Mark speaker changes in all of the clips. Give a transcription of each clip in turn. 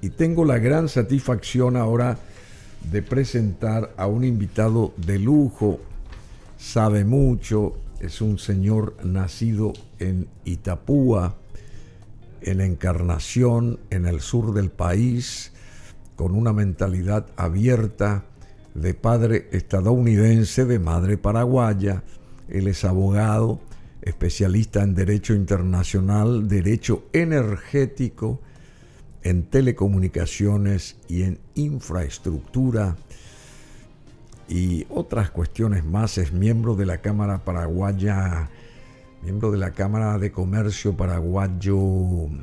Speaker 1: Y tengo la gran satisfacción ahora de presentar a un invitado de lujo. Sabe mucho, es un señor nacido en Itapúa, en Encarnación, en el sur del país, con una mentalidad abierta, de padre estadounidense, de madre paraguaya. Él es abogado, especialista en Derecho Internacional, Derecho Energético, en Telecomunicaciones y en Infraestructura y otras cuestiones más. Es miembro de la Cámara Paraguaya, miembro de la Cámara de Comercio Paraguaya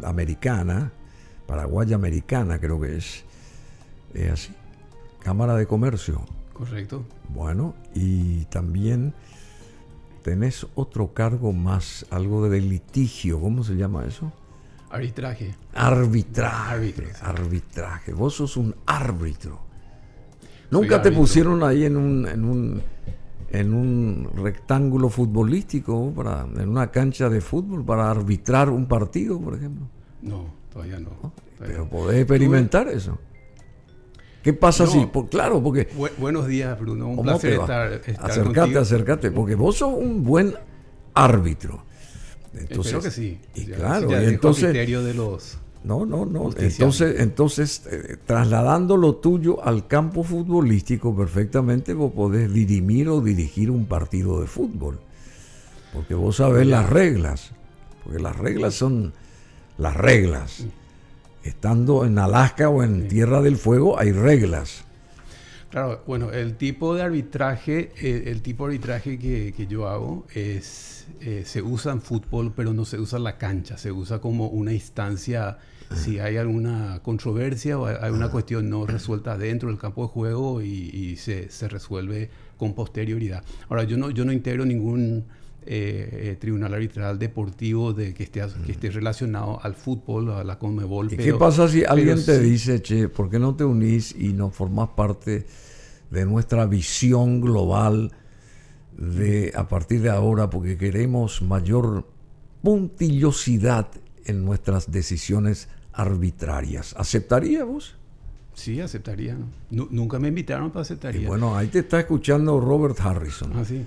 Speaker 1: Americana creo que es así, Cámara de Comercio.
Speaker 2: Correcto.
Speaker 1: Bueno, y también tenés otro cargo más, algo de litigio, ¿cómo se llama eso?
Speaker 2: Arbitraje.
Speaker 1: Arbitraje. Vos sos un árbitro. ¿Nunca te
Speaker 2: árbitro.
Speaker 1: Pusieron ahí en un rectángulo futbolístico, en una cancha de fútbol, para arbitrar un partido, por ejemplo?
Speaker 2: No, todavía no.
Speaker 1: Pero podés experimentar eso. ¿Qué pasa si? Claro, porque...
Speaker 2: Buenos días, Bruno. Un placer estar
Speaker 1: Acércate, porque vos sos un buen árbitro. Entonces,
Speaker 2: espero que sí.
Speaker 1: Y
Speaker 2: ya,
Speaker 1: claro,
Speaker 2: ya
Speaker 1: y entonces...
Speaker 2: criterio de los...
Speaker 1: No. Entonces, trasladando lo tuyo al campo futbolístico, perfectamente vos podés dirimir o dirigir un partido de fútbol. Porque vos sabés las reglas. Porque las reglas son las reglas. Estando en Alaska o en Tierra del Fuego, hay reglas.
Speaker 2: Claro, bueno, el tipo de arbitraje que yo hago es se usa en fútbol, pero no se usa en la cancha, se usa como una instancia si hay alguna controversia o hay una cuestión no resuelta dentro del campo de juego y se resuelve con posterioridad. Ahora, yo no integro ningún tribunal arbitral deportivo que esté relacionado al fútbol, a la Conmebol.
Speaker 1: ¿Y qué pasa si alguien te dice, che, ¿por qué no te unís y no formás parte de nuestra visión global a partir de ahora, porque queremos mayor puntillosidad en nuestras decisiones arbitrarias? ¿Aceptarías vos?
Speaker 2: Sí, aceptaría. Nunca me invitaron, pero aceptaría.
Speaker 1: Y bueno, ahí te está escuchando Robert Harrison.
Speaker 2: Ah, sí.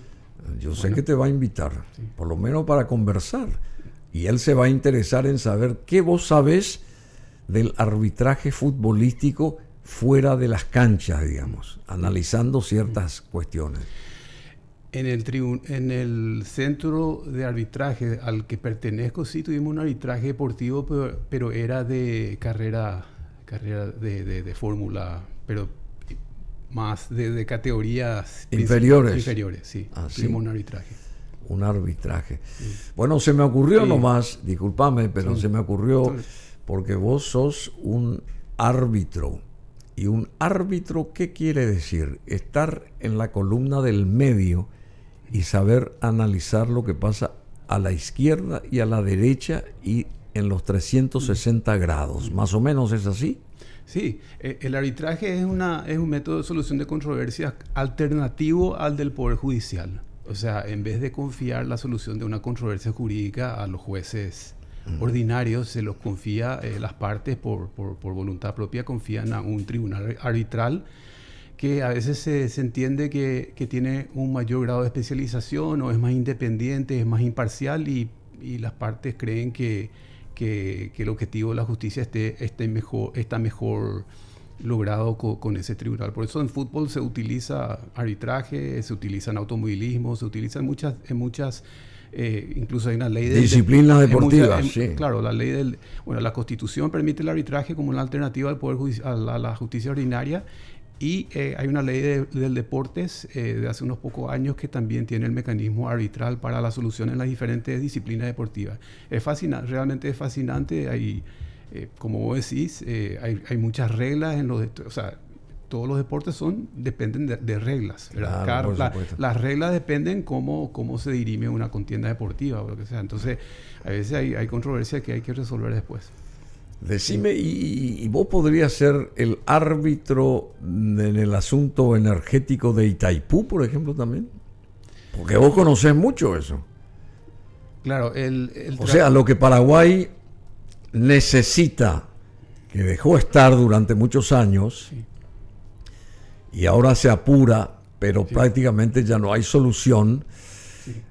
Speaker 1: Yo sé que te va a invitar, por lo menos para conversar. Y él se va a interesar en saber qué vos sabés del arbitraje futbolístico fuera de las canchas, digamos, analizando ciertas cuestiones.
Speaker 2: En el centro de arbitraje al que pertenezco, sí tuvimos un arbitraje deportivo, pero era de carrera de fórmula, pero más de categorías
Speaker 1: inferiores,
Speaker 2: sí.
Speaker 1: ¿Sí?
Speaker 2: Tuvimos un arbitraje.
Speaker 1: Un arbitraje. Sí. Bueno, se me ocurrió nomás, discúlpame, pero se me ocurrió porque vos sos un árbitro. ¿Y un árbitro qué quiere decir? Estar en la columna del medio y saber analizar lo que pasa a la izquierda y a la derecha y en los 360 grados. ¿Más o menos es así?
Speaker 2: Sí, el arbitraje es un método de solución de controversias alternativo al del Poder Judicial. O sea, en vez de confiar la solución de una controversia jurídica a los jueces ordinarios, se los confía, las partes por voluntad propia confían a un tribunal arbitral que a veces se entiende que tiene un mayor grado de especialización o es más independiente, es más imparcial y las partes creen que el objetivo de la justicia está mejor logrado con ese tribunal. Por eso en fútbol se utiliza arbitraje, se utiliza en automovilismo, se utiliza en muchas incluso hay una ley de
Speaker 1: disciplinas deportivas. Sí.
Speaker 2: Claro, la Constitución permite el arbitraje como una alternativa al poder a la justicia ordinaria. Y hay una ley del deportes de hace unos pocos años que también tiene el mecanismo arbitral para la solución en las diferentes disciplinas deportivas. Es fascinante, realmente es fascinante. Como vos decís, hay muchas reglas o sea, todos los deportes dependen de reglas, ¿verdad?
Speaker 1: Claro,
Speaker 2: las reglas dependen cómo se dirime una contienda deportiva o lo que sea. Entonces, a veces hay controversias que hay que resolver después.
Speaker 1: Decime, ¿y vos podrías ser el árbitro en el asunto energético de Itaipú, por ejemplo, también? Porque vos conocés mucho eso.
Speaker 2: Claro,
Speaker 1: o sea, lo que Paraguay necesita que dejó estar durante muchos años,
Speaker 2: Sí.
Speaker 1: y ahora se apura, pero
Speaker 2: Sí.
Speaker 1: prácticamente ya no hay solución.
Speaker 2: Sí.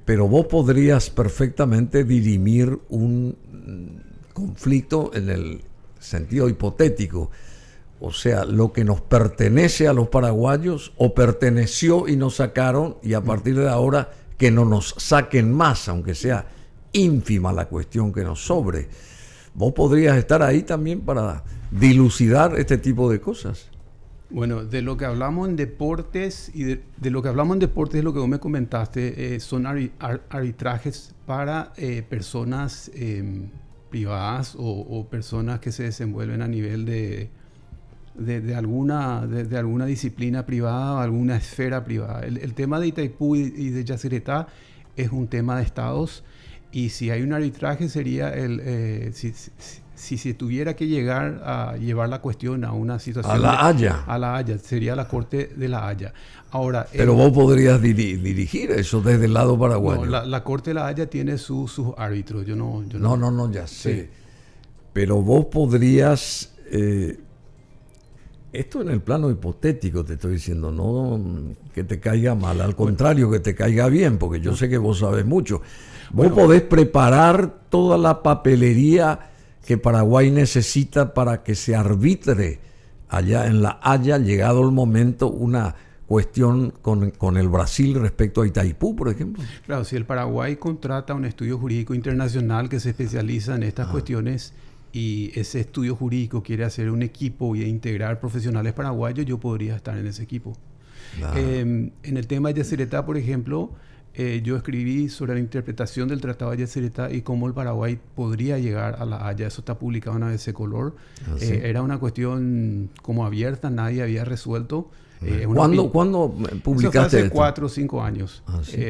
Speaker 1: Pero vos podrías perfectamente dirimir un conflicto en el sentido hipotético. O sea, lo que nos pertenece a los paraguayos o perteneció y nos sacaron, y a partir de ahora que no nos saquen más, aunque sea ínfima la cuestión que nos sobre. Vos podrías estar ahí también para dilucidar este tipo de cosas.
Speaker 2: Bueno, de lo que hablamos en deportes y de lo que hablamos en deportes, lo que vos me comentaste, son arbitrajes para personas privadas o personas que se desenvuelven a nivel de alguna disciplina privada o alguna esfera privada. El tema de Itaipú y de Yacyretá es un tema de estados, y si hay un arbitraje sería si se tuviera que llegar a llevar la cuestión a una situación...
Speaker 1: A La Haya.
Speaker 2: A La Haya, sería la Corte de La Haya. Ahora,
Speaker 1: Pero vos podrías dirigir eso desde el lado paraguayo.
Speaker 2: no, la Corte de La Haya tiene sus árbitros. Yo no,
Speaker 1: Ya sé.
Speaker 2: Sí.
Speaker 1: Pero vos podrías... esto en el plano hipotético te estoy diciendo, no que te caiga mal, al contrario, que te caiga bien, porque yo sé que vos sabes mucho. Vos podés preparar toda la papelería que Paraguay necesita para que se arbitre allá en La Haya, llegado el momento, una cuestión con el Brasil respecto a Itaipú, por ejemplo.
Speaker 2: Claro, si el Paraguay contrata un estudio jurídico internacional que se especializa en estas cuestiones, y ese estudio jurídico quiere hacer un equipo y integrar profesionales paraguayos, yo podría estar en ese equipo. En el tema de Yacyretá, por ejemplo, yo escribí sobre la interpretación del Tratado de Yacyretá y cómo el Paraguay podría llegar a La Haya. Eso está publicado en ABC Color.
Speaker 1: ¿Sí?
Speaker 2: Era una cuestión como abierta, nadie había resuelto.
Speaker 1: ¿Cuándo publicaste
Speaker 2: eso fue hace
Speaker 1: esto?
Speaker 2: 4 o 5 años.
Speaker 1: ¿Sí?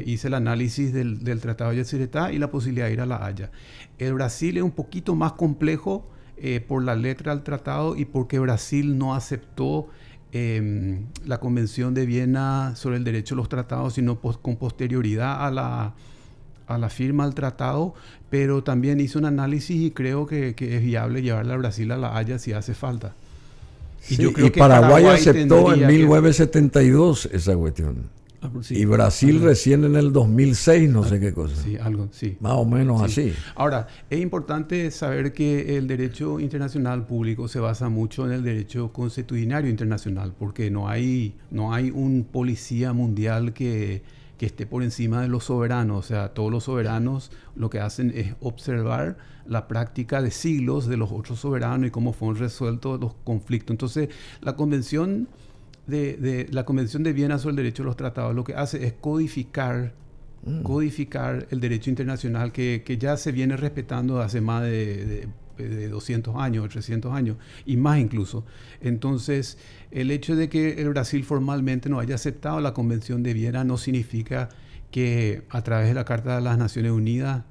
Speaker 2: Hice el análisis del Tratado de Yacyretá y la posibilidad de ir a La Haya. El Brasil es un poquito más complejo por la letra del tratado y porque Brasil no aceptó la Convención de Viena sobre el derecho a los tratados, sino con posterioridad a la firma del tratado, pero también hice un análisis y creo que es viable llevarla a Brasil a La Haya si hace falta.
Speaker 1: Y yo creo que Paraguay aceptó en 1972 esa cuestión.
Speaker 2: Sí,
Speaker 1: y Brasil recién en el 2006, no sé qué cosa.
Speaker 2: Sí, algo, sí.
Speaker 1: Más o menos así.
Speaker 2: Ahora, es importante saber que el derecho internacional público se basa mucho en el derecho consuetudinario internacional, porque no hay un policía mundial que esté por encima de los soberanos. O sea, todos los soberanos lo que hacen es observar la práctica de siglos de los otros soberanos y cómo fueron resueltos los conflictos. Entonces, la Convención de Viena sobre el derecho a los tratados lo que hace es codificar el derecho internacional que ya se viene respetando hace más de 200 años, 300 años y más incluso. Entonces, el hecho de que el Brasil formalmente no haya aceptado la Convención de Viena no significa que a través de la Carta de las Naciones Unidas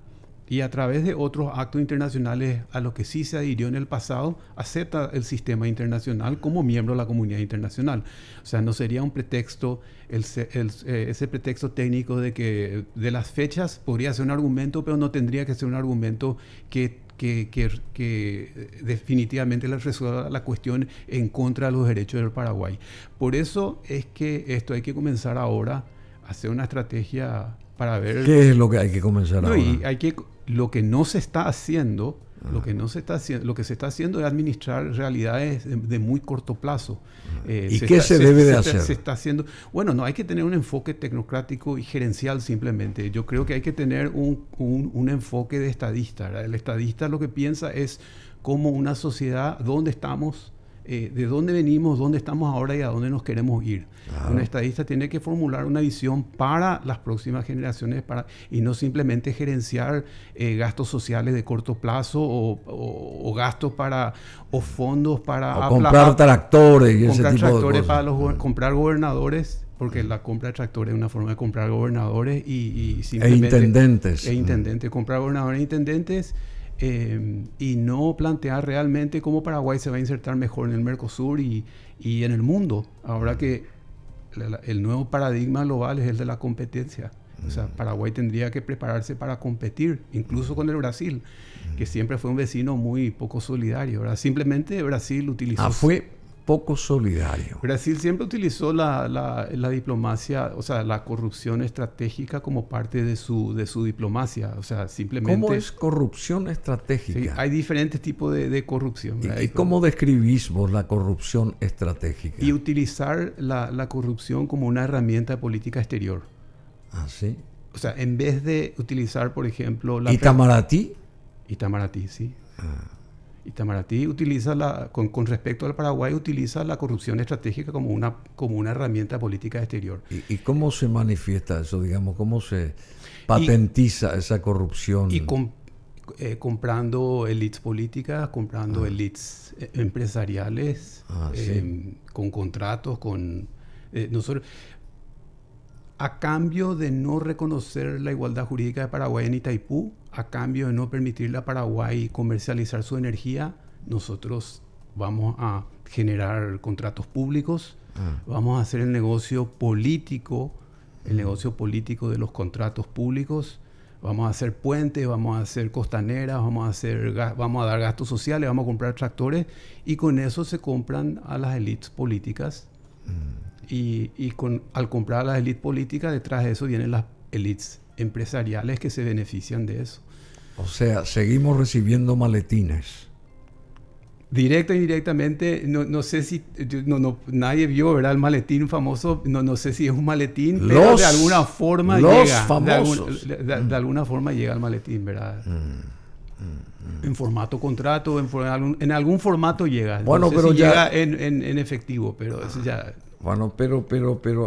Speaker 2: y a través de otros actos internacionales a los que sí se adhirió en el pasado, acepta el sistema internacional como miembro de la comunidad internacional. O sea, no sería un pretexto, ese pretexto técnico de que de las fechas podría ser un argumento, pero no tendría que ser un argumento que definitivamente le resuelva la cuestión en contra de los derechos del Paraguay. Por eso es que esto hay que comenzar ahora a hacer una estrategia para ver...
Speaker 1: ¿Qué es lo que hay que comenzar ahora?
Speaker 2: Y lo que no se está haciendo, lo que se está haciendo es administrar realidades de muy corto plazo.
Speaker 1: ¿Y qué se debe de hacer?
Speaker 2: Se está haciendo... Bueno, no hay que tener un enfoque tecnocrático y gerencial simplemente. Yo creo que hay que tener un enfoque de estadista, ¿verdad? El estadista lo que piensa es como una sociedad, dónde estamos, de dónde venimos, dónde estamos ahora y a dónde nos queremos ir. Claro. Un estadista tiene que formular una visión para las próximas generaciones y no simplemente gerenciar gastos sociales de corto plazo o gastos o fondos para...
Speaker 1: O comprar tractores y ese tipo de cosas.
Speaker 2: Comprar gobernadores, porque la compra de tractores es una forma de comprar gobernadores y
Speaker 1: simplemente...
Speaker 2: intendentes. Comprar gobernadores e intendentes... y no plantear realmente cómo Paraguay se va a insertar mejor en el Mercosur y en el mundo. Ahora que el nuevo paradigma global es el de la competencia. O sea, Paraguay tendría que prepararse para competir, incluso con el Brasil, que siempre fue un vecino muy poco solidario, ¿verdad? Simplemente Brasil utilizó...
Speaker 1: Fue poco solidario.
Speaker 2: Brasil siempre utilizó la diplomacia, o sea, la corrupción estratégica como parte de su diplomacia. O sea, simplemente...
Speaker 1: ¿Cómo es corrupción estratégica?
Speaker 2: Sí, hay diferentes tipos de corrupción.
Speaker 1: ¿Y cómo describís vos la corrupción estratégica?
Speaker 2: Y utilizar la corrupción como una herramienta de política exterior.
Speaker 1: ¿Ah, sí?
Speaker 2: O sea, en vez de utilizar, por ejemplo...
Speaker 1: ¿Itamaraty?
Speaker 2: Itamaraty, sí. Itamaraty utiliza con respecto al Paraguay, utiliza la corrupción estratégica como una herramienta política exterior.
Speaker 1: ¿Y cómo se manifiesta eso, digamos? ¿Cómo se patentiza esa corrupción?
Speaker 2: Y comprando élites políticas, comprando élites empresariales,
Speaker 1: sí.
Speaker 2: con contratos, nosotros... A cambio de no reconocer la igualdad jurídica de Paraguay en Itaipú, a cambio de no permitirle a Paraguay comercializar su energía, nosotros vamos a generar contratos públicos, vamos a hacer el negocio político de los contratos públicos, vamos a hacer puentes, vamos a hacer costaneras, vamos a dar gastos sociales, vamos a comprar tractores, y con eso se compran a las élites políticas. Y al comprar a las élites políticas, detrás de eso vienen las élites empresariales que se benefician de eso.
Speaker 1: O sea, seguimos recibiendo maletines.
Speaker 2: Directa e indirectamente, no sé si... nadie vio, ¿verdad? El maletín famoso, no sé si es un maletín, pero de alguna forma llega.
Speaker 1: Famosos.
Speaker 2: De alguna forma llega el maletín, ¿verdad? En formato contrato, en algún formato llega.
Speaker 1: Bueno,
Speaker 2: no sé
Speaker 1: pero
Speaker 2: si
Speaker 1: ya...
Speaker 2: llega en efectivo, pero eso ya...
Speaker 1: Bueno, pero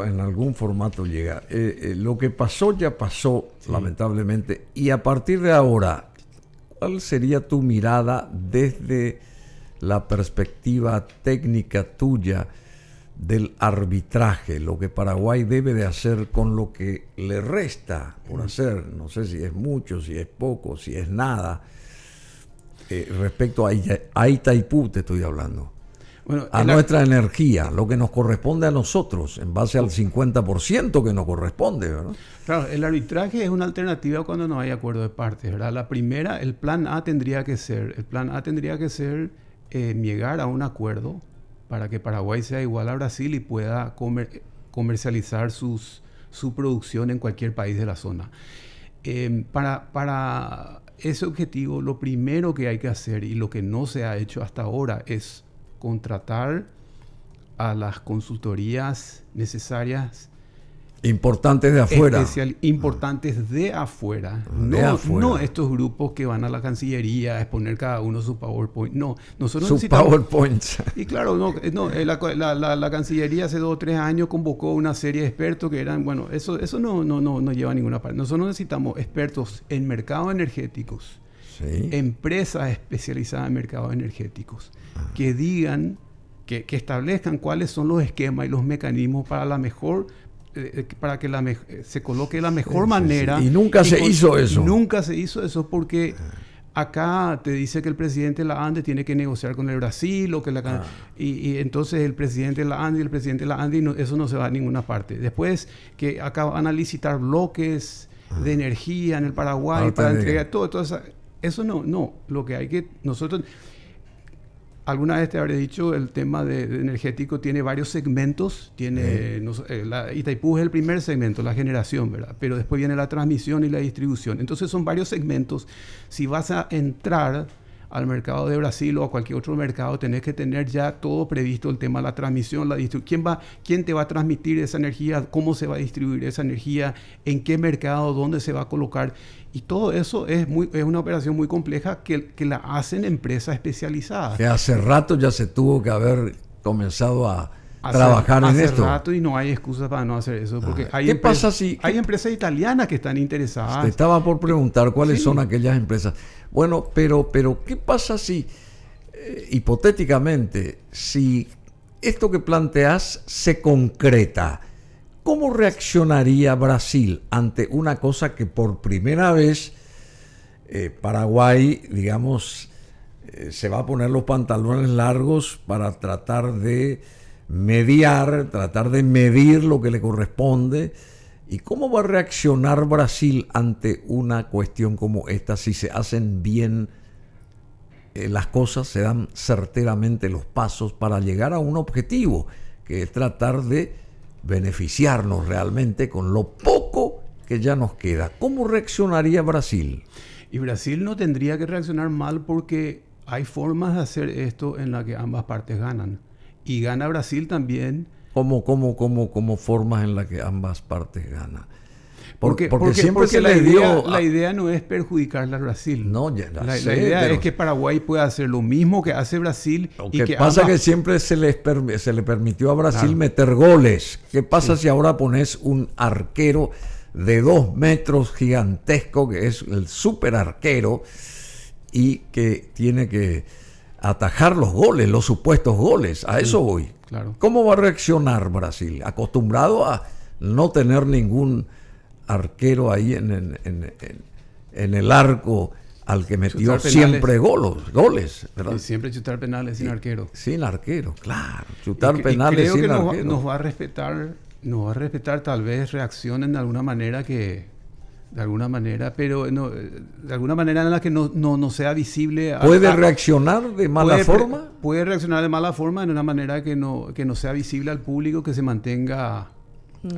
Speaker 1: en algún formato llega. Lo que pasó ya pasó, sí, lamentablemente. Y a partir de ahora, ¿cuál sería tu mirada desde la perspectiva técnica tuya del arbitraje? Lo que Paraguay debe de hacer con lo que le resta por hacer. No sé si es mucho, si es poco, si es nada. Respecto a Itaipú te estoy hablando. Bueno, a nuestra energía, lo que nos corresponde a nosotros, en base al 50% que nos corresponde, ¿verdad?
Speaker 2: Claro, el arbitraje es una alternativa cuando no hay acuerdo de partes, ¿verdad? La primera, el plan A tendría que ser llegar a un acuerdo para que Paraguay sea igual a Brasil y pueda comercializar su producción en cualquier país de la zona. Para ese objetivo, lo primero que hay que hacer, y lo que no se ha hecho hasta ahora, es contratar a las consultorías necesarias.
Speaker 1: Importantes de afuera.
Speaker 2: Importantes de afuera. No estos grupos que van a la Cancillería a exponer cada uno su PowerPoint. No, nosotros necesitamos...
Speaker 1: PowerPoint.
Speaker 2: Y claro, la Cancillería hace 2 o 3 años convocó una serie de expertos que eran... Bueno, eso no lleva a ninguna parte. Nosotros necesitamos expertos en mercados energéticos. Sí. Empresas especializadas en mercados energéticos. Que digan, que establezcan cuáles son los esquemas y los mecanismos para para que se coloque de la mejor manera.
Speaker 1: Sí. Y nunca se hizo eso.
Speaker 2: Nunca se hizo eso porque acá te dice que el presidente de la ANDE tiene que negociar con el Brasil y entonces el presidente de la ANDE eso no se va a ninguna parte. Después que acá van a licitar bloques de energía en el Paraguay para entregar todo eso no. Lo que hay que... Nosotros... Alguna vez te habré dicho, el tema de energético tiene varios segmentos. Itaipú es el primer segmento, la generación, ¿verdad? Pero después viene la transmisión y la distribución. Entonces son varios segmentos. Si vas a entrar al mercado de Brasil o a cualquier otro mercado, tenés que tener ya todo previsto, el tema de la transmisión, la distribución. ¿Quién te va a transmitir esa energía? ¿Cómo se va a distribuir esa energía? ¿En qué mercado? ¿Dónde se va a colocar? Y todo eso es una operación muy compleja que la hacen empresas especializadas.
Speaker 1: Que hace rato ya se tuvo que haber comenzado a trabajar en esto.
Speaker 2: Hace rato y no hay excusas para no hacer eso. Porque
Speaker 1: ¿Qué pasa si...
Speaker 2: Hay empresas italianas que están interesadas.
Speaker 1: Te estaba por preguntar cuáles son aquellas empresas. Bueno, pero ¿qué pasa si, hipotéticamente, si esto que planteas se concreta? ¿Cómo reaccionaría Brasil ante una cosa que por primera vez Paraguay, digamos, se va a poner los pantalones largos para tratar de mediar, tratar de medir lo que le corresponde ¿Y cómo va a reaccionar Brasil ante una cuestión como esta? Si se hacen bien las cosas, se dan certeramente los pasos para llegar a un objetivo, que es tratar de beneficiarnos realmente con lo poco que ya nos queda. ¿Cómo reaccionaría Brasil?
Speaker 2: Y Brasil no tendría que reaccionar mal porque hay formas de hacer esto en las que ambas partes ganan. Y gana Brasil también.
Speaker 1: ¿Cómo formas en las que ambas partes ganan?
Speaker 2: Porque
Speaker 1: siempre se
Speaker 2: la
Speaker 1: le dio...
Speaker 2: La idea no es perjudicarle a Brasil.
Speaker 1: No, ya
Speaker 2: la
Speaker 1: sé,
Speaker 2: idea es que Paraguay pueda hacer lo mismo que hace Brasil.
Speaker 1: Lo que pasa es que siempre se le permitió a Brasil meter goles. ¿Qué pasa si ahora pones un arquero de 2 metros gigantesco, que es el super arquero, y que tiene que atajar los goles, los supuestos goles? A eso voy.
Speaker 2: Claro.
Speaker 1: ¿Cómo va a reaccionar Brasil? Acostumbrado a no tener ningún arquero ahí en el arco al que metió siempre goles, ¿verdad?
Speaker 2: Y siempre chutar penales sin arquero.
Speaker 1: Sin arquero, claro. Chutar penales
Speaker 2: creo
Speaker 1: sin
Speaker 2: que
Speaker 1: arquero.
Speaker 2: Nos va a respetar, tal vez reaccionen de alguna manera pero no, de alguna manera en la que no sea visible.
Speaker 1: ¿Puede reaccionar de mala forma?
Speaker 2: Puede reaccionar de mala forma en una manera que no sea visible al público, que se mantenga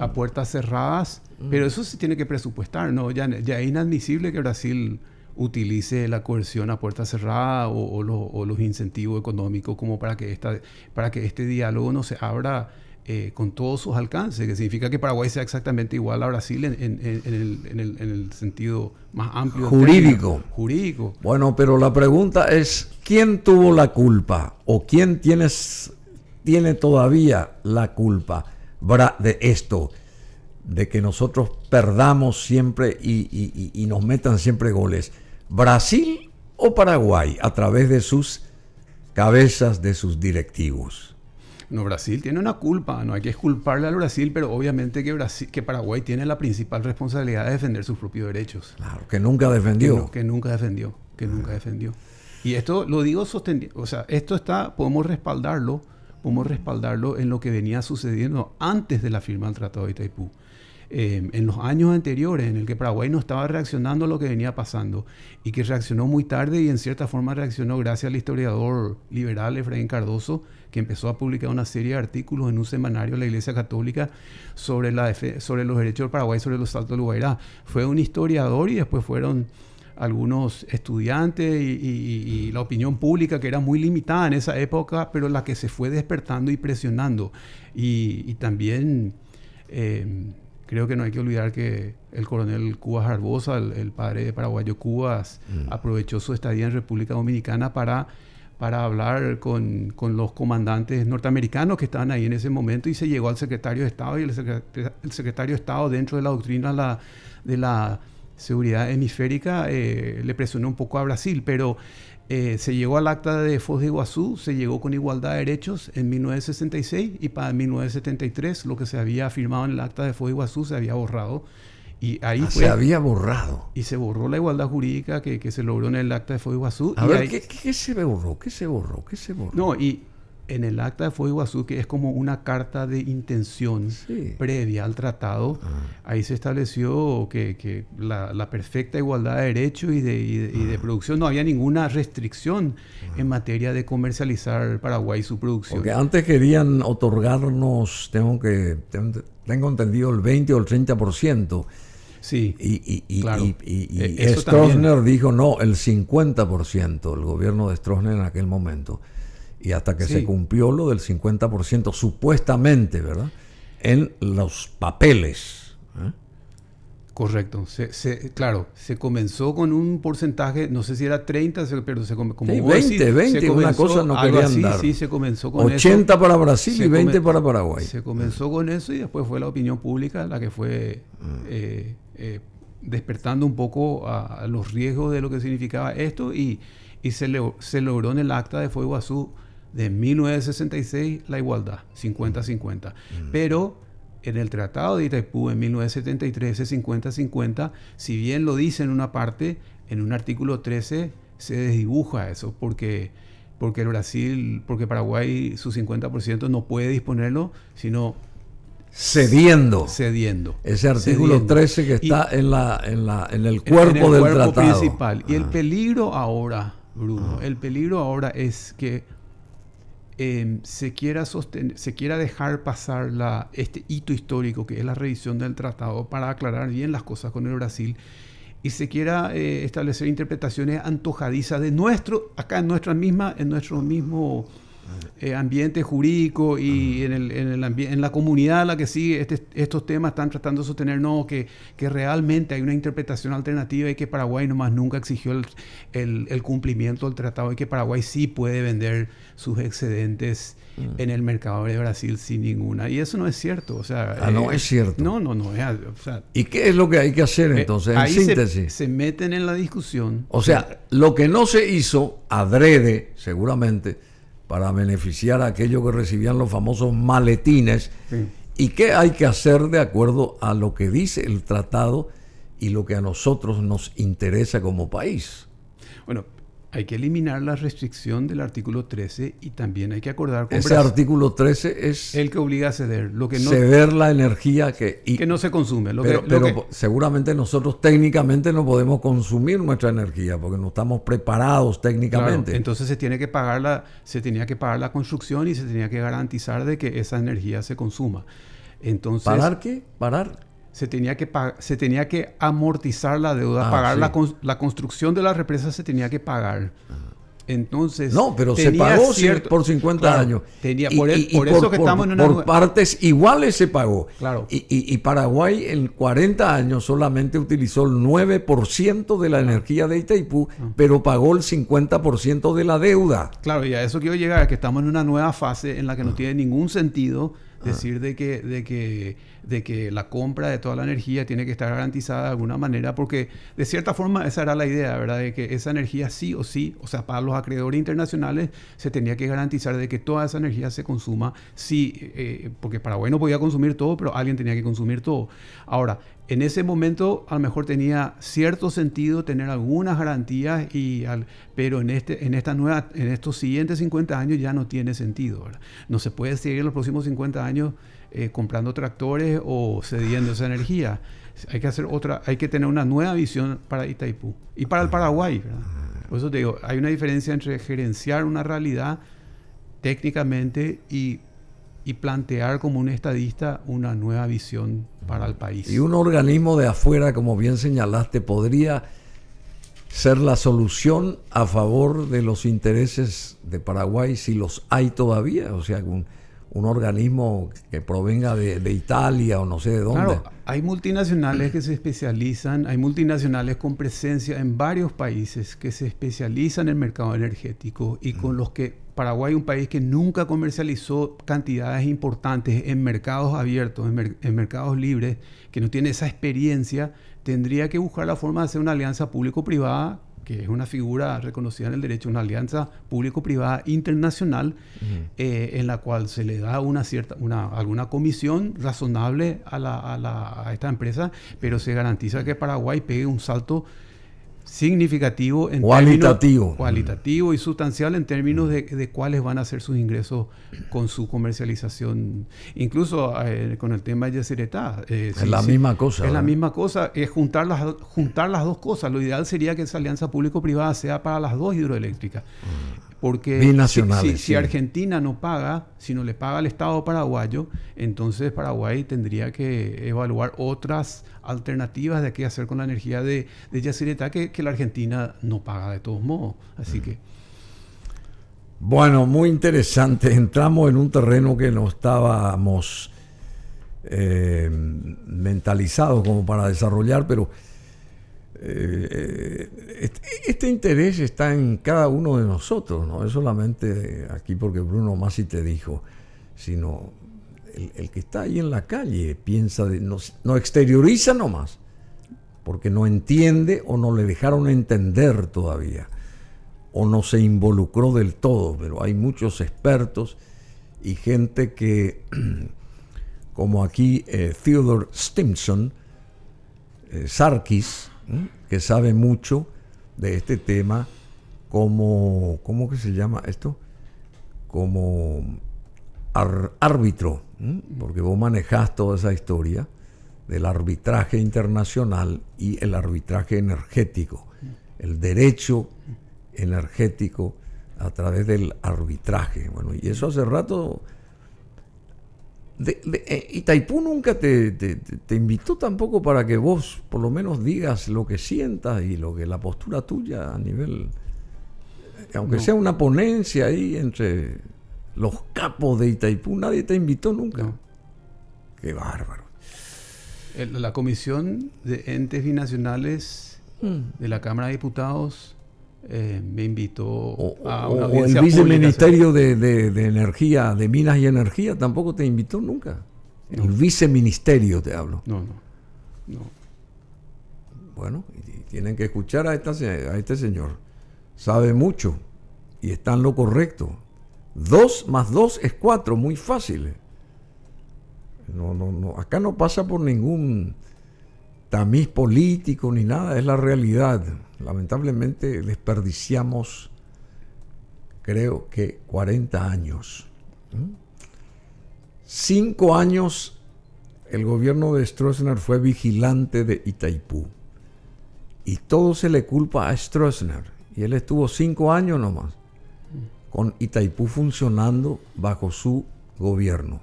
Speaker 2: a puertas cerradas, pero eso se tiene que presupuestar, ¿no? Ya es inadmisible que Brasil utilice la coerción a puerta cerrada o los incentivos económicos como para que este diálogo no se abra con todos sus alcances, que significa que Paraguay sea exactamente igual a Brasil en el sentido más amplio jurídico.
Speaker 1: Bueno, pero la pregunta es, ¿quién tuvo la culpa o quién tiene todavía la culpa de esto, de que nosotros perdamos siempre y nos metan siempre goles? ¿Brasil o Paraguay a través de sus cabezas, de sus directivos?
Speaker 2: No, Brasil tiene una culpa, no hay que culparle al Brasil, pero obviamente que Paraguay tiene la principal responsabilidad de defender sus propios derechos.
Speaker 1: Claro, que nunca defendió.
Speaker 2: Que nunca defendió. Y esto lo digo sostenido, o sea, podemos respaldarlo en lo que venía sucediendo antes de la firma del Tratado de Itaipú. En los años anteriores, en el que Paraguay no estaba reaccionando a lo que venía pasando y que reaccionó muy tarde, y en cierta forma reaccionó gracias al historiador liberal Efraín Cardoso, que empezó a publicar una serie de artículos en un semanario de la Iglesia Católica sobre los derechos del Paraguay, sobre los Saltos del Guairá. Fue un historiador y después fueron algunos estudiantes y la opinión pública, que era muy limitada en esa época, pero la que se fue despertando y presionando. Y también creo que no hay que olvidar que el coronel Cubas Barbosa, el padre de paraguayo Cubas, aprovechó su estadía en República Dominicana para hablar con los comandantes norteamericanos que estaban ahí en ese momento, y se llegó al secretario de Estado, y el secretario de Estado, dentro de la doctrina de la seguridad hemisférica, le presionó un poco a Brasil, pero se llegó al acta de Foz de Iguazú, se llegó con igualdad de derechos en 1966, y para 1973 lo que se había firmado en el acta de Foz de Iguazú se había borrado. Y ahí
Speaker 1: se había borrado.
Speaker 2: Y se borró la igualdad jurídica que se logró en el acta de Foz de Iguazú.
Speaker 1: A ver, ¿qué se borró? ¿Qué se borró?
Speaker 2: No, y en el acta de Foz de Iguazú, que es como una carta de intención previa al tratado, ahí se estableció que la perfecta igualdad de derechos y de producción. No había ninguna restricción en materia de comercializar Paraguay su producción.
Speaker 1: Porque antes querían otorgarnos, tengo entendido, el 20 o el 30%.
Speaker 2: Sí,
Speaker 1: claro. Y Stroessner dijo no, el 50%, el gobierno de Stroessner en aquel momento. Y hasta que se cumplió lo del 50%, supuestamente, ¿verdad? En los papeles.
Speaker 2: Correcto. Claro, se comenzó con un porcentaje, no sé si era 30, pero se comenzó...
Speaker 1: Sí, 20, una cosa no querían así, dar.
Speaker 2: Sí, se comenzó con
Speaker 1: 80 eso, para Brasil y 20 para Paraguay.
Speaker 2: Se comenzó con eso, y después fue la opinión pública la que fue despertando un poco a los riesgos de lo que significaba esto, y se logró en el acta de Foz de Iguazú de 1966 la igualdad, 50-50. Pero en el Tratado de Itaipú en 1973, ese 50-50, si bien lo dice en una parte, en un artículo 13 se desdibuja eso, porque Paraguay su 50% no puede disponerlo, sino
Speaker 1: cediendo.
Speaker 2: Cediendo.
Speaker 1: Ese artículo
Speaker 2: Cediendo.
Speaker 1: 13 que está en el cuerpo del tratado.
Speaker 2: Principal. Y el peligro ahora, Bruno, el peligro ahora es que se quiera dejar pasar este hito histórico que es la revisión del tratado para aclarar bien las cosas con el Brasil, y se quiera establecer interpretaciones antojadizas de acá en nuestro mismo ambiente jurídico y en la comunidad a la que sigue estos temas están tratando de sostener que realmente hay una interpretación alternativa y que Paraguay nomás nunca exigió el cumplimiento del tratado y que Paraguay sí puede vender sus excedentes en el mercado de Brasil sin ninguna. Y eso no es cierto. O sea,
Speaker 1: no es cierto.
Speaker 2: No. O sea,
Speaker 1: ¿y qué es lo que hay que hacer entonces? En síntesis.
Speaker 2: Se meten en la discusión.
Speaker 1: O sea, lo que no se hizo adrede, seguramente, para beneficiar a aquellos que recibían los famosos maletines. Sí. ¿Y qué hay que hacer de acuerdo a lo que dice el tratado y lo que a nosotros nos interesa como país?
Speaker 2: Bueno, hay que eliminar la restricción del artículo 13 y también hay que acordar con
Speaker 1: ese
Speaker 2: Brasil.
Speaker 1: Artículo 13 es
Speaker 2: el que obliga a ceder.
Speaker 1: Ceder la energía que
Speaker 2: no se consume.
Speaker 1: Pero seguramente nosotros técnicamente no podemos consumir nuestra energía porque no estamos preparados técnicamente.
Speaker 2: Claro, entonces se tenía que pagar la construcción y se tenía que garantizar de que esa energía se consuma. Entonces,
Speaker 1: ¿Parar qué? ¿Parar?
Speaker 2: Se tenía que amortizar la deuda, pagar sí. La construcción de la represa se tenía que pagar. Entonces,
Speaker 1: no, pero se pagó por 50 años.
Speaker 2: Por eso que estamos en una
Speaker 1: por partes iguales se pagó.
Speaker 2: Claro.
Speaker 1: Y Paraguay en 40 años solamente utilizó el 9% de la energía de Itaipú, pero pagó el 50% de la deuda.
Speaker 2: Claro, y a eso quiero llegar, que estamos en una nueva fase en la que no tiene ningún sentido decir de que la compra de toda la energía tiene que estar garantizada de alguna manera, porque de cierta forma esa era la idea, ¿verdad? De que esa energía sí o sí, o sea, para los acreedores internacionales se tenía que garantizar de que toda esa energía se consuma, sí, porque Paraguay no podía consumir todo, pero alguien tenía que consumir todo. Ahora, en ese momento a lo mejor tenía cierto sentido tener algunas garantías, pero en estos siguientes 50 años ya no tiene sentido, ¿verdad? No se puede seguir en los próximos 50 años comprando tractores o cediendo esa energía. Hay que tener una nueva visión para Itaipú y para el Paraguay, ¿verdad? Por eso te digo, hay una diferencia entre gerenciar una realidad técnicamente y plantear como un estadista una nueva visión para el país.
Speaker 1: Y un organismo de afuera, como bien señalaste, podría ser la solución a favor de los intereses de Paraguay, si los hay todavía. O sea, un organismo que provenga de Italia o no sé de dónde.
Speaker 2: Claro, hay multinacionales que se especializan, hay multinacionales con presencia en varios países que se especializan en el mercado energético y con los que Paraguay, un país que nunca comercializó cantidades importantes en mercados abiertos, en mercados libres, que no tiene esa experiencia, tendría que buscar la forma de hacer una alianza público-privada, que es una figura reconocida en el derecho, una alianza público-privada internacional, en la cual se le da alguna comisión razonable a esta empresa, pero se garantiza que Paraguay pegue un salto significativo en cualitativo y sustancial en términos de cuáles van a ser sus ingresos con su comercialización, incluso con el tema de Yacyretá.
Speaker 1: Es la misma cosa.
Speaker 2: Es la misma cosa, es juntar las dos cosas. Lo ideal sería que esa alianza público-privada sea para las dos hidroeléctricas. Porque si Argentina no paga, si no le paga al Estado paraguayo, entonces Paraguay tendría que evaluar otras alternativas de qué hacer con la energía de Yacyretá que la Argentina no paga de todos modos. Así que...
Speaker 1: Bueno, muy interesante. Entramos en un terreno que no estábamos mentalizados como para desarrollar, pero este interés está en cada uno de nosotros, no es solamente aquí porque Bruno Masi te dijo, sino el que está ahí en la calle piensa, no exterioriza nomás, porque no entiende o no le dejaron entender todavía, o no se involucró del todo, pero hay muchos expertos y gente que, como aquí Theodore Stimson, Sarkis, que sabe mucho de este tema, ¿cómo que se llama esto? Como árbitro, porque vos manejás toda esa historia del arbitraje internacional y el arbitraje energético, el derecho energético a través del arbitraje. Bueno, y eso hace rato... Itaipú nunca te invitó tampoco para que vos por lo menos digas lo que sientas y lo que la postura tuya a nivel, aunque sea una ponencia ahí entre los capos de Itaipú. Nadie te invitó nunca.
Speaker 2: No.
Speaker 1: Qué bárbaro.
Speaker 2: La Comisión de Entes Binacionales de la Cámara de Diputados me invitó a una audiencia
Speaker 1: el viceministerio
Speaker 2: pública.
Speaker 1: de Energía, de Minas y Energía, tampoco te invitó nunca.
Speaker 2: No.
Speaker 1: El viceministerio te hablo.
Speaker 2: No.
Speaker 1: Bueno, y tienen que escuchar a este señor. Sabe mucho y está en lo correcto. 2 más 2 es 4, muy fácil. No, acá no pasa por ningún tamiz político ni nada, es la realidad. Lamentablemente desperdiciamos, creo que 40 años. 5 años el gobierno de Stroessner fue vigilante de Itaipú. Y todo se le culpa a Stroessner. Y él estuvo 5 años nomás, con Itaipú funcionando bajo su gobierno.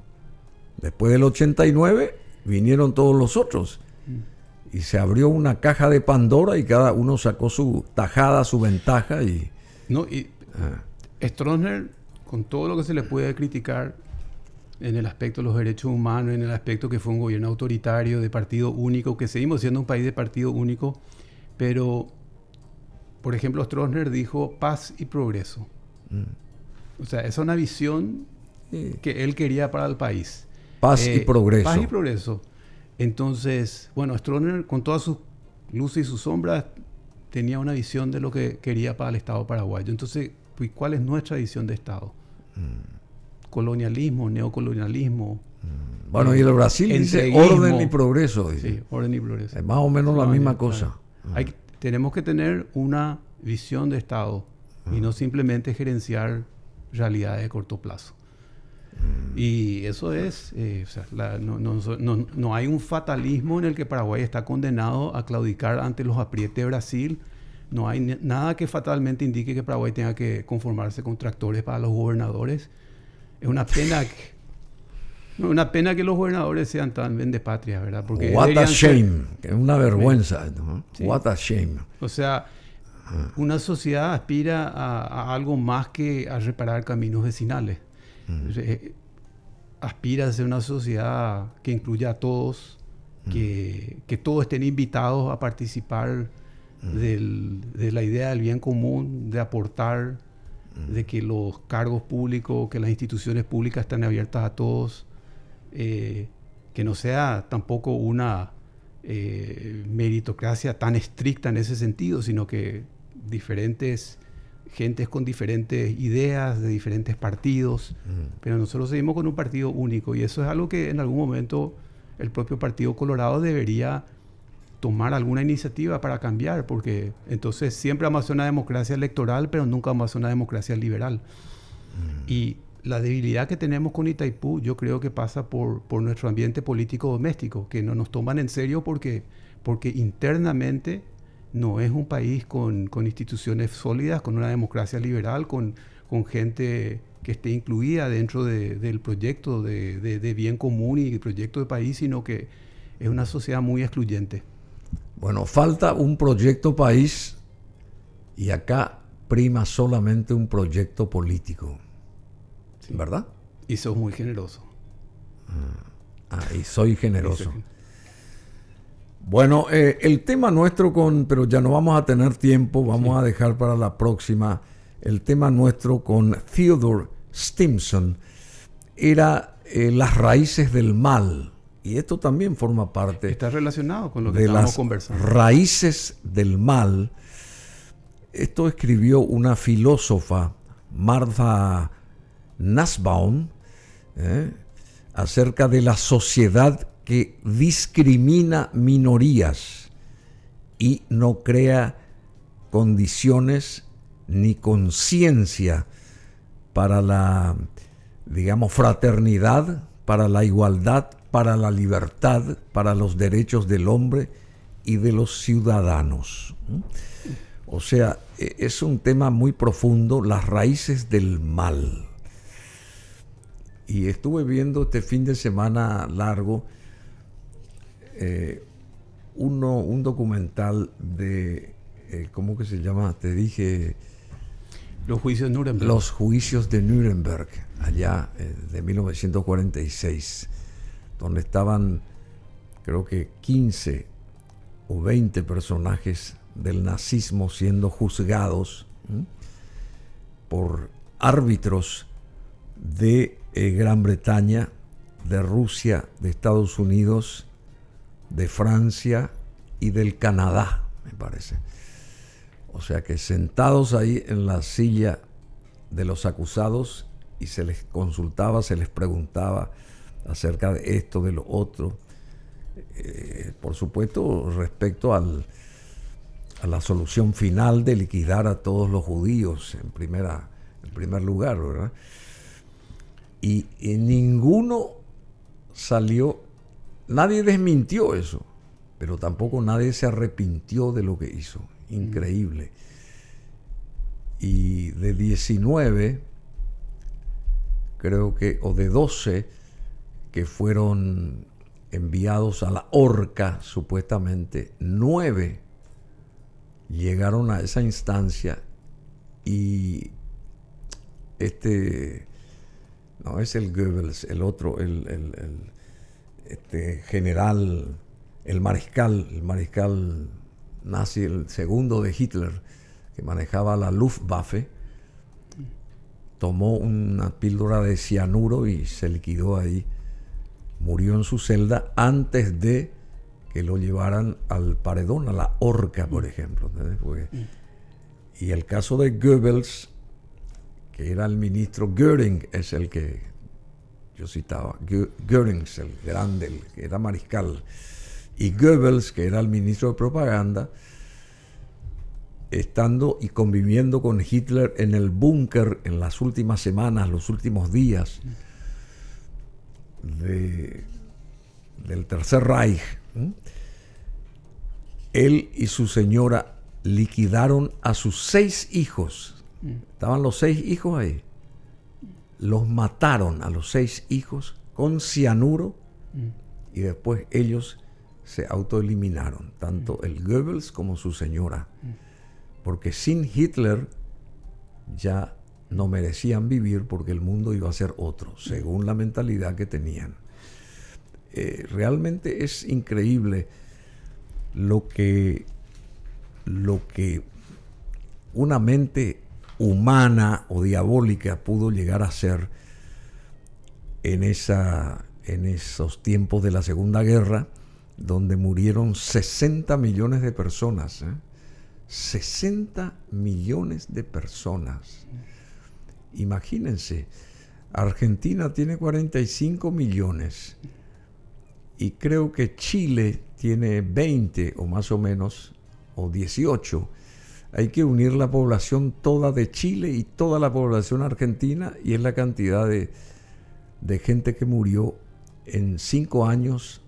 Speaker 1: Después del 89 vinieron todos los otros. Y se abrió una caja de Pandora y cada uno sacó su tajada, su ventaja.
Speaker 2: Stroessner, con todo lo que se le puede criticar en el aspecto de los derechos humanos, en el aspecto que fue un gobierno autoritario de partido único, que seguimos siendo un país de partido único, pero, por ejemplo, Stroessner dijo paz y progreso. O sea, esa es una visión que él quería para el país.
Speaker 1: Paz y progreso.
Speaker 2: Paz y progreso. Entonces, bueno, Stroessner, con todas sus luces y sus sombras, tenía una visión de lo que quería para el Estado paraguayo. Entonces, ¿cuál es nuestra visión de Estado? Colonialismo, neocolonialismo.
Speaker 1: Bueno, y el Brasil dice orden y progreso. Dice.
Speaker 2: Sí, orden y progreso.
Speaker 1: Es más o menos la misma cosa.
Speaker 2: Tenemos que tener una visión de Estado y no simplemente gerenciar realidades de corto plazo. Y eso es, no hay un fatalismo en el que Paraguay está condenado a claudicar ante los aprietes de Brasil. No hay nada que fatalmente indique que Paraguay tenga que conformarse con tractores para los gobernadores. Es una pena que los gobernadores sean tan vendepatrias, ¿verdad? Porque
Speaker 1: what a shame, es una vergüenza. ¿No?
Speaker 2: Sí.
Speaker 1: What a shame.
Speaker 2: O sea, una sociedad aspira a algo más que a reparar caminos vecinales. Aspira a ser una sociedad que incluya a todos, que todos estén invitados a participar de la idea del bien común, de aportar, de que los cargos públicos, que las instituciones públicas están abiertas a todos, que no sea tampoco una meritocracia tan estricta en ese sentido, sino que diferentes gentes con diferentes ideas, de diferentes partidos, pero nosotros seguimos con un partido único y eso es algo que en algún momento el propio Partido Colorado debería tomar alguna iniciativa para cambiar, porque entonces siempre vamos a hacer una democracia electoral, pero nunca vamos a hacer una democracia liberal. Y la debilidad que tenemos con Itaipú, yo creo que pasa por nuestro ambiente político doméstico, que no nos toman en serio porque internamente no es un país con instituciones sólidas, con una democracia liberal, con gente que esté incluida dentro del proyecto de bien común y proyecto de país, sino que es una sociedad muy excluyente.
Speaker 1: Bueno, falta un proyecto país y acá prima solamente un proyecto político. Sí. ¿Verdad?
Speaker 2: Y sos muy generoso.
Speaker 1: Y soy generoso. Bueno, el tema nuestro pero ya no vamos a tener tiempo, vamos a dejar para la próxima. El tema nuestro con Theodore Stimson era las raíces del mal. Y esto también forma parte...
Speaker 2: Está relacionado con lo que
Speaker 1: de
Speaker 2: estamos
Speaker 1: las
Speaker 2: conversando.
Speaker 1: Raíces del mal. Esto escribió una filósofa, Martha Nussbaum, acerca de la sociedad que discrimina minorías y no crea condiciones ni conciencia para la digamos, fraternidad, para la igualdad, para la libertad, para los derechos del hombre y de los ciudadanos. O sea, es un tema muy profundo, las raíces del mal. Y estuve viendo este fin de semana largo un documental de, ¿cómo que se llama? Te dije...
Speaker 2: Los juicios de Nuremberg.
Speaker 1: Los juicios de Nuremberg, allá de 1946, donde estaban, creo que 15 o 20 personajes del nazismo siendo juzgados por árbitros de Gran Bretaña, de Rusia, de Estados Unidos, de Francia y del Canadá, me parece. O sea que sentados ahí en la silla de los acusados y se les consultaba, se les preguntaba acerca de esto, de lo otro. Por supuesto, respecto a la solución final de liquidar a todos los judíos en primer lugar, ¿verdad? Y ninguno salió, nadie desmintió eso, pero tampoco nadie se arrepintió de lo que hizo. Increíble. Y de 19, creo que, o de 12 que fueron enviados a la horca, supuestamente, 9 llegaron a esa instancia y no es el Goebbels, el otro, general, el mariscal nazi, el segundo de Hitler, que manejaba la Luftwaffe, tomó una píldora de cianuro y se liquidó ahí. Murió en su celda antes de que lo llevaran al paredón, a la horca, por ejemplo. Y el caso de Goebbels, que era el ministro Göring, es el que yo citaba. Göring, el grande, el que era mariscal. Y Goebbels, que era el ministro de propaganda, estando y conviviendo con Hitler en el búnker en las últimas semanas, los últimos días del Tercer Reich, él y su señora liquidaron a sus 6 hijos. Estaban los 6 hijos ahí. Los mataron a los 6 hijos con cianuro y después ellos se autoeliminaron, tanto el Goebbels como su señora, porque sin Hitler ya no merecían vivir porque el mundo iba a ser otro, según la mentalidad que tenían. Realmente es increíble lo que una mente humana o diabólica pudo llegar a ser en esos tiempos de la Segunda Guerra, donde murieron 60 millones de personas. 60 millones de personas. Imagínense, Argentina tiene 45 millones y creo que Chile tiene 20 o más o menos, o 18. Hay que unir la población toda de Chile y toda la población argentina y es la cantidad de gente que murió en 5 años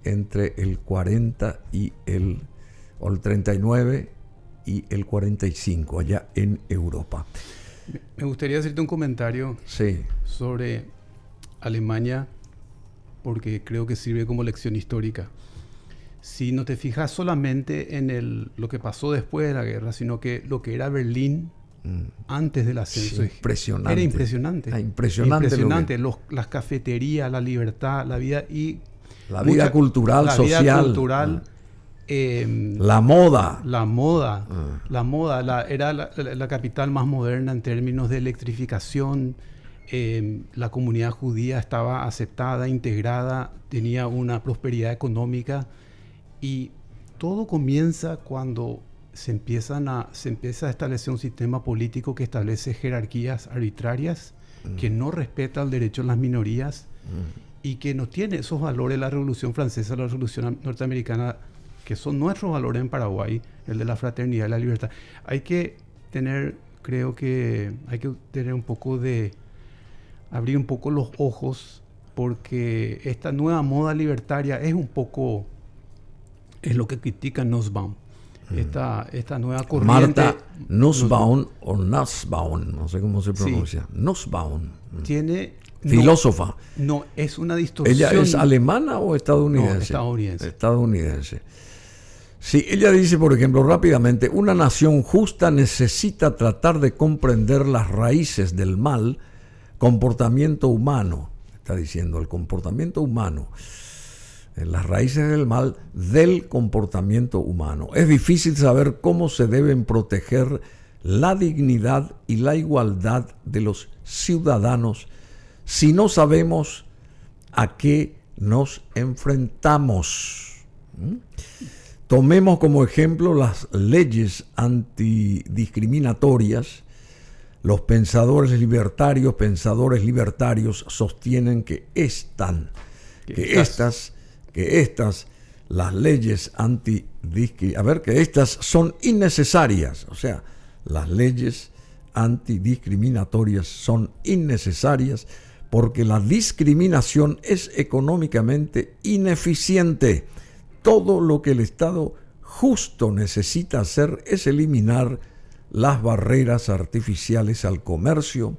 Speaker 1: entre el 40 y el 39 y el 45 allá en Europa.
Speaker 2: Me gustaría hacerte un comentario sobre Alemania, porque creo que sirve como lección histórica. Si no te fijas solamente en lo que pasó después de la guerra, sino que lo que era Berlín antes del ascenso.
Speaker 1: Impresionante.
Speaker 2: Era impresionante.
Speaker 1: Impresionante.
Speaker 2: Las cafeterías, la libertad, la vida y...
Speaker 1: La vida cultural, social.
Speaker 2: La vida cultural.
Speaker 1: La moda.
Speaker 2: Era la capital más moderna en términos de electrificación. La comunidad judía estaba aceptada, integrada, tenía una prosperidad económica y todo comienza cuando se empieza a establecer un sistema político que establece jerarquías arbitrarias, que no respeta el derecho de las minorías y que no tiene esos valores, la Revolución Francesa, la Revolución Norteamericana, que son nuestros valores en Paraguay, el de la fraternidad y la libertad. Creo que hay que tener un poco de abrir un poco los ojos, porque esta nueva moda libertaria es un poco, es lo que critica Nussbaum. Esta nueva corriente.
Speaker 1: Marta Nussbaum o Nussbaum, no sé cómo se pronuncia. Sí. Nussbaum.
Speaker 2: Tiene...
Speaker 1: Filósofa.
Speaker 2: No, es una distorsión.
Speaker 1: ¿Ella es alemana o estadounidense?
Speaker 2: No, estadounidense.
Speaker 1: Estadounidense. Sí, ella dice, por ejemplo, rápidamente, una nación justa necesita tratar de comprender las raíces del mal, comportamiento humano. Está diciendo, el comportamiento humano. Las raíces del mal del comportamiento humano. Es difícil saber cómo se deben proteger la dignidad y la igualdad de los ciudadanos si no sabemos a qué nos enfrentamos. Tomemos como ejemplo las leyes antidiscriminatorias. Los pensadores libertarios sostienen que las leyes que estas son innecesarias. O sea, las leyes antidiscriminatorias son innecesarias porque la discriminación es económicamente ineficiente. Todo lo que el Estado justo necesita hacer es eliminar las barreras artificiales al comercio,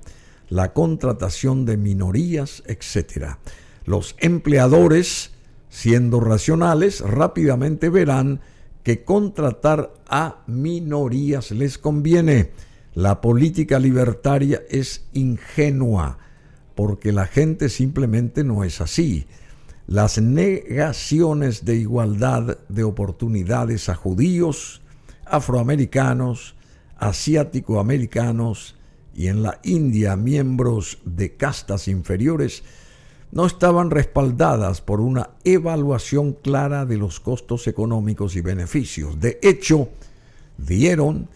Speaker 1: la contratación de minorías, etc. Los empleadores, siendo racionales, rápidamente verán que contratar a minorías les conviene. La política libertaria es ingenua, porque la gente simplemente no es así. Las negaciones de igualdad de oportunidades a judíos, afroamericanos, asiático-americanos y en la India miembros de castas inferiores no estaban respaldadas por una evaluación clara de los costos económicos y beneficios. De hecho, dieron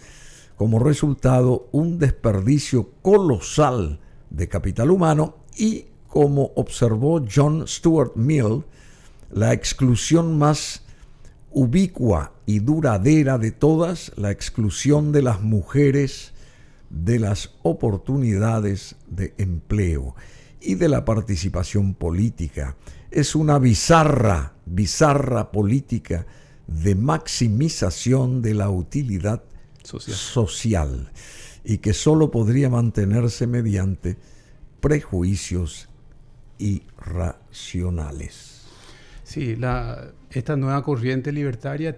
Speaker 1: como resultado un desperdicio colosal de capital humano y, como observó John Stuart Mill, la exclusión más ubicua y duradera de todas, la exclusión de las mujeres de las oportunidades de empleo y de la participación política. Es una bizarra política de maximización de la utilidad social y que solo podría mantenerse mediante prejuicios irracionales.
Speaker 2: Sí, esta nueva corriente libertaria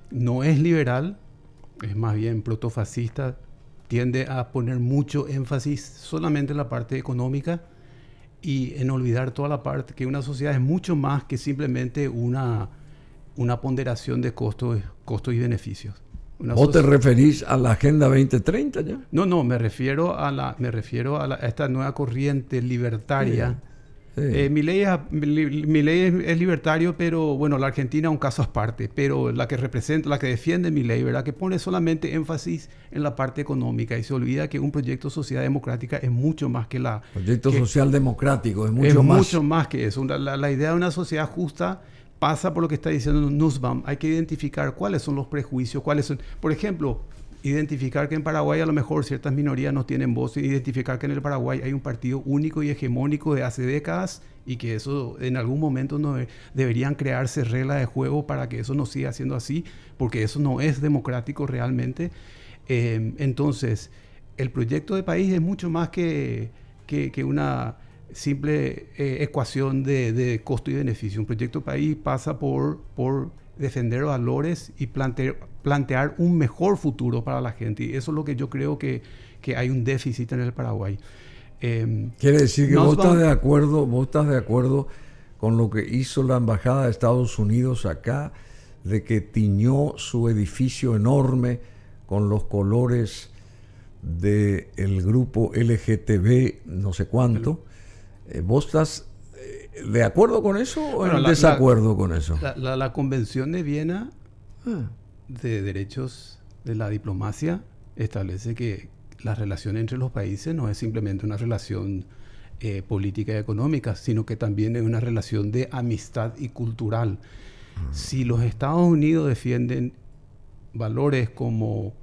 Speaker 2: no es liberal, es más bien protofascista, tiende a poner mucho énfasis solamente en la parte económica y en olvidar toda la parte que una sociedad es mucho más que simplemente una ponderación de costos y beneficios.
Speaker 1: ¿Vos te referís a la Agenda 2030 ya?
Speaker 2: No, me refiero a esta nueva corriente libertaria. Sí. Milei es libertario, pero bueno, la Argentina es un caso aparte, pero la que defiende Milei, ¿verdad? Que pone solamente énfasis en la parte económica y se olvida que un proyecto de sociedad democrática es mucho más que
Speaker 1: social democrático, es
Speaker 2: mucho más que eso. La idea de una sociedad justa pasa por lo que está diciendo Nussbaum. Hay que identificar cuáles son los prejuicios, por ejemplo, identificar que en Paraguay a lo mejor ciertas minorías no tienen voz, identificar que en el Paraguay hay un partido único y hegemónico de hace décadas y que eso en algún momento no deberían crearse reglas de juego para que eso no siga siendo así, porque eso no es democrático realmente. Entonces, el proyecto de país es mucho más que una simple ecuación de costo y beneficio. Un proyecto de país pasa por defender valores y plantear un mejor futuro para la gente. Y eso es lo que yo creo que hay un déficit en el Paraguay.
Speaker 1: Quiere decir que vos estás de acuerdo con lo que hizo la Embajada de Estados Unidos acá, de que tiñó su edificio enorme con los colores del grupo LGTB, no sé cuánto. ¿Vos estás de acuerdo con eso o en desacuerdo con eso?
Speaker 2: La Convención de Viena de Derechos de la Diplomacia establece que la relación entre los países no es simplemente una relación política y económica, sino que también es una relación de amistad y cultural. Si los Estados Unidos defienden valores como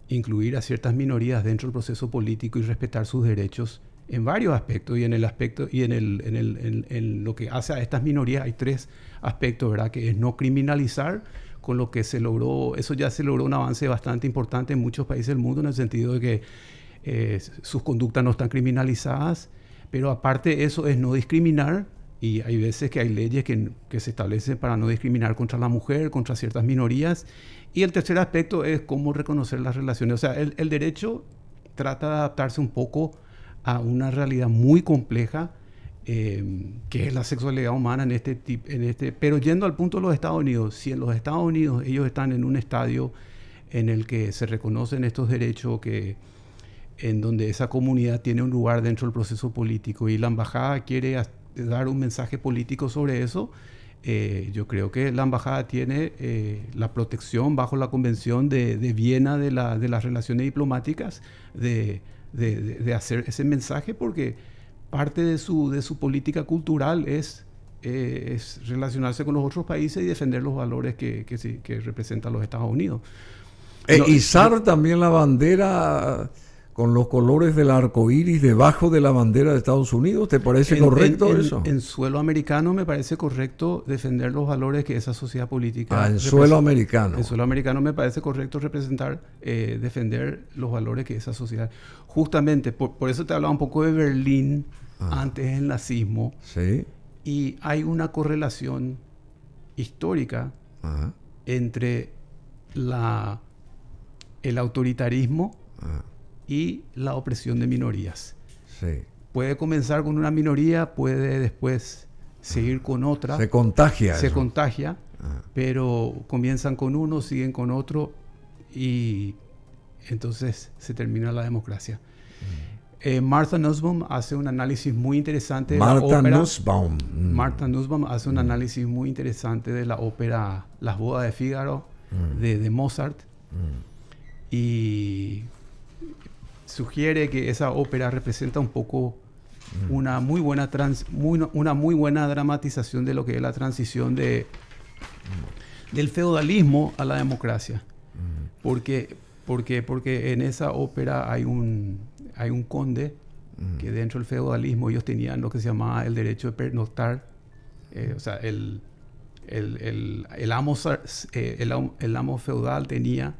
Speaker 2: incluir a ciertas minorías dentro del proceso político y respetar sus derechos en varios aspectos. Y en el aspecto y en lo que hace a estas minorías hay 3 aspectos, ¿verdad? Que es no criminalizar, con lo que se logró, eso ya se logró un avance bastante importante en muchos países del mundo, en el sentido de que sus conductas no están criminalizadas, pero aparte de eso es no discriminar, y hay veces que hay leyes que se establecen para no discriminar contra la mujer, contra ciertas minorías. Y el tercer aspecto es cómo reconocer las relaciones. O sea, el derecho trata de adaptarse un poco a una realidad muy compleja, que es la sexualidad humana en este. Pero yendo al punto de los Estados Unidos, si en los Estados Unidos ellos están en un estadio en el que se reconocen estos derechos, en donde esa comunidad tiene un lugar dentro del proceso político, y la embajada quiere dar un mensaje político sobre eso, yo creo que la embajada tiene la protección bajo la Convención de Viena de las relaciones diplomáticas de hacer ese mensaje, porque parte de su política cultural es relacionarse con los otros países y defender los valores que representan los Estados Unidos.
Speaker 1: Izar también la bandera con los colores del arco iris debajo de la bandera de Estados Unidos. ¿Te parece correcto eso?
Speaker 2: En suelo americano me parece correcto defender los valores que esa sociedad política...
Speaker 1: en suelo americano.
Speaker 2: En suelo americano me parece correcto defender los valores que esa sociedad... Justamente, por eso te hablaba un poco de Berlín, antes del nazismo.
Speaker 1: Sí.
Speaker 2: Y hay una correlación histórica entre el autoritarismo y la opresión de minorías.
Speaker 1: Sí.
Speaker 2: Puede comenzar con una minoría, puede después seguir con otra.
Speaker 1: Se contagia.
Speaker 2: Se contagia, pero comienzan con uno, siguen con otro, y entonces se termina la democracia. Martha Nussbaum hace un análisis muy interesante de la ópera. Martha Nussbaum hace un análisis muy interesante de la ópera Las bodas de Fígaro de Mozart, y sugiere que esa ópera representa un poco una muy buena dramatización de lo que es la transición del feudalismo a la democracia. Porque en esa ópera hay un conde que dentro del feudalismo ellos tenían lo que se llamaba el derecho de pernoctar. O sea, el amo feudal tenía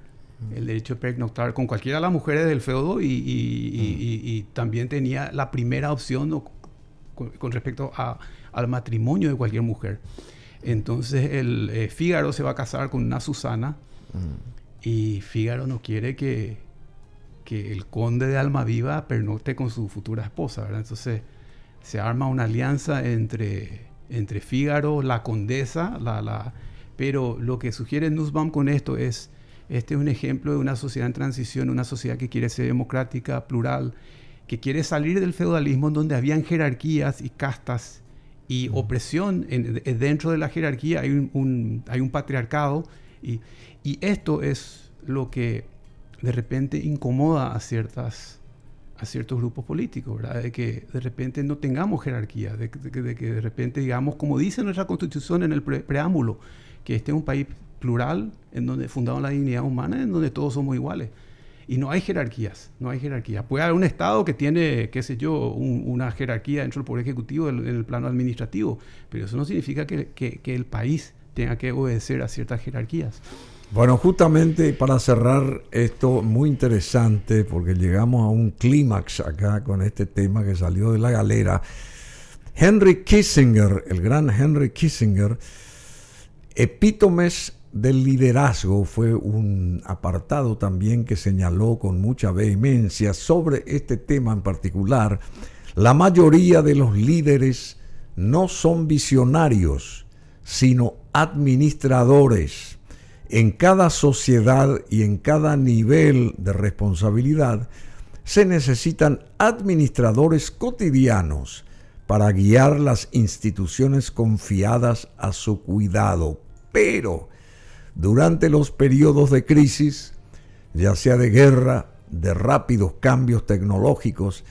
Speaker 2: el derecho de pernoctar con cualquiera de las mujeres del feudo, y también tenía la primera opción con respecto al matrimonio de cualquier mujer. Entonces el Fígaro se va a casar con una Susana, y Fígaro no quiere que el conde de Almaviva pernocte con su futura esposa, ¿verdad? Entonces se arma una alianza entre Fígaro, la condesa, pero lo que sugiere Nussbaum con esto es un ejemplo de una sociedad en transición, una sociedad que quiere ser democrática, plural, que quiere salir del feudalismo, en donde habían jerarquías y castas y opresión. Dentro de la jerarquía hay un patriarcado, y esto es lo que de repente incomoda a ciertos grupos políticos, ¿verdad? De que de repente no tengamos jerarquía, de que de repente digamos, como dice nuestra Constitución en el preámbulo, que este es un país plural, en donde fundado en la dignidad humana, en donde todos somos iguales. Y no hay jerarquías. Puede haber un Estado que tiene, qué sé yo, una jerarquía dentro del Poder Ejecutivo en el plano administrativo, pero eso no significa que el país tenga que obedecer a ciertas jerarquías.
Speaker 1: Bueno, justamente para cerrar esto, muy interesante, porque llegamos a un clímax acá con este tema que salió de la galera. Henry Kissinger, el gran Henry Kissinger, epítomes del liderazgo, fue un apartado también que señaló con mucha vehemencia sobre este tema en particular. La mayoría de los líderes no son visionarios, sino administradores. En cada sociedad y en cada nivel de responsabilidad se necesitan administradores cotidianos para guiar las instituciones confiadas a su cuidado. Pero durante los periodos de crisis, ya sea de guerra, de rápidos cambios tecnológicos,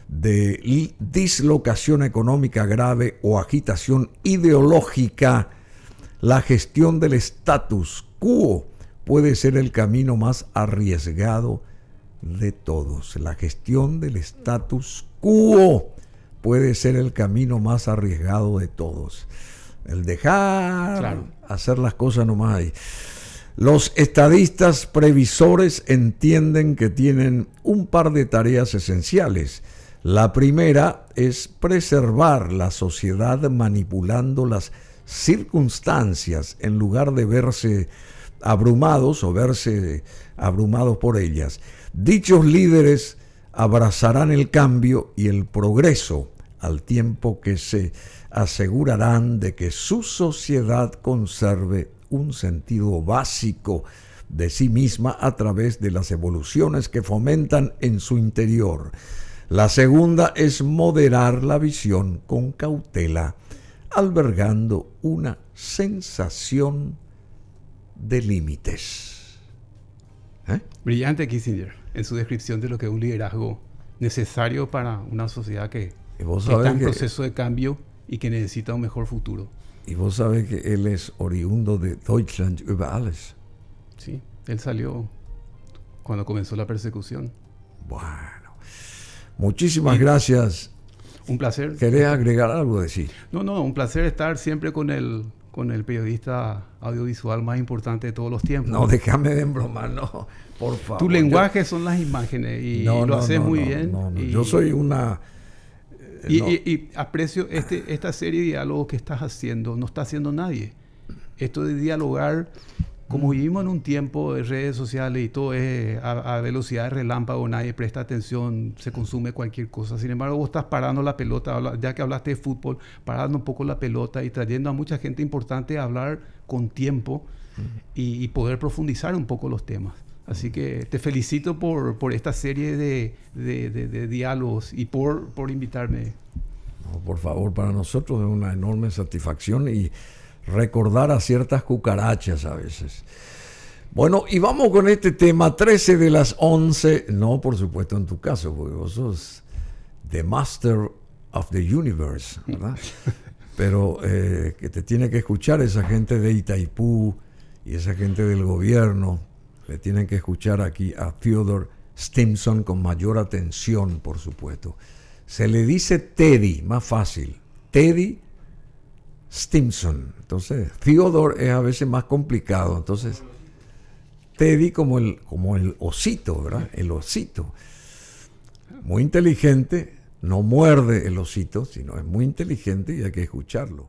Speaker 1: de dislocación económica grave o agitación ideológica, la gestión del status quo puede ser el camino más arriesgado de todos. La gestión del status quo puede ser el camino más arriesgado de todos. El dejar hacer las cosas nomás ahí. Los estadistas previsores entienden que tienen un par de tareas esenciales. La primera es preservar la sociedad manipulando las circunstancias en lugar de verse abrumados o verse abrumados por ellas. Dichos líderes abrazarán el cambio y el progreso al tiempo que se asegurarán de que su sociedad conserve un sentido básico de sí misma a través de las evoluciones que fomentan en su interior. La segunda es moderar la visión con cautela, albergando una sensación de límites.
Speaker 2: Brillante Kissinger en su descripción de lo que es un liderazgo necesario para una sociedad que está en proceso de cambio y que necesita un mejor futuro.
Speaker 1: Y vos sabés que él es oriundo de Deutschland über alles.
Speaker 2: Sí, él salió cuando comenzó la persecución.
Speaker 1: Bueno, muchísimas gracias.
Speaker 2: Un placer.
Speaker 1: ¿Querés agregar algo de sí?
Speaker 2: No, un placer estar siempre con el periodista audiovisual más importante de todos los tiempos.
Speaker 1: No, déjame de embromar, no, por favor.
Speaker 2: Tu lenguaje son las imágenes y lo haces muy bien.
Speaker 1: Yo soy una...
Speaker 2: Y aprecio esta serie de diálogos que estás haciendo, no está haciendo nadie. Esto de dialogar, como vivimos en un tiempo de redes sociales y todo es a velocidad de relámpago, nadie presta atención, se consume cualquier cosa. Sin embargo, vos estás parando la pelota, ya que hablaste de fútbol, parando un poco la pelota y trayendo a mucha gente importante a hablar con tiempo y poder profundizar un poco los temas. Así que te felicito por esta serie de diálogos y por invitarme.
Speaker 1: No, por favor, para nosotros es una enorme satisfacción y recordar a ciertas cucarachas a veces. Bueno, y vamos con este tema, 13 de las 11. No, por supuesto, en tu caso, porque vos sos the master of the universe, ¿verdad? Pero que te tiene que escuchar esa gente de Itaipú y esa gente del gobierno. Le tienen que escuchar aquí a Theodore Stimson con mayor atención, por supuesto. Se le dice Teddy, más fácil. Teddy Stimson. Entonces, Theodore es a veces más complicado. Entonces, Teddy como el osito, ¿verdad? El osito. Muy inteligente, no muerde el osito, sino es muy inteligente y hay que escucharlo.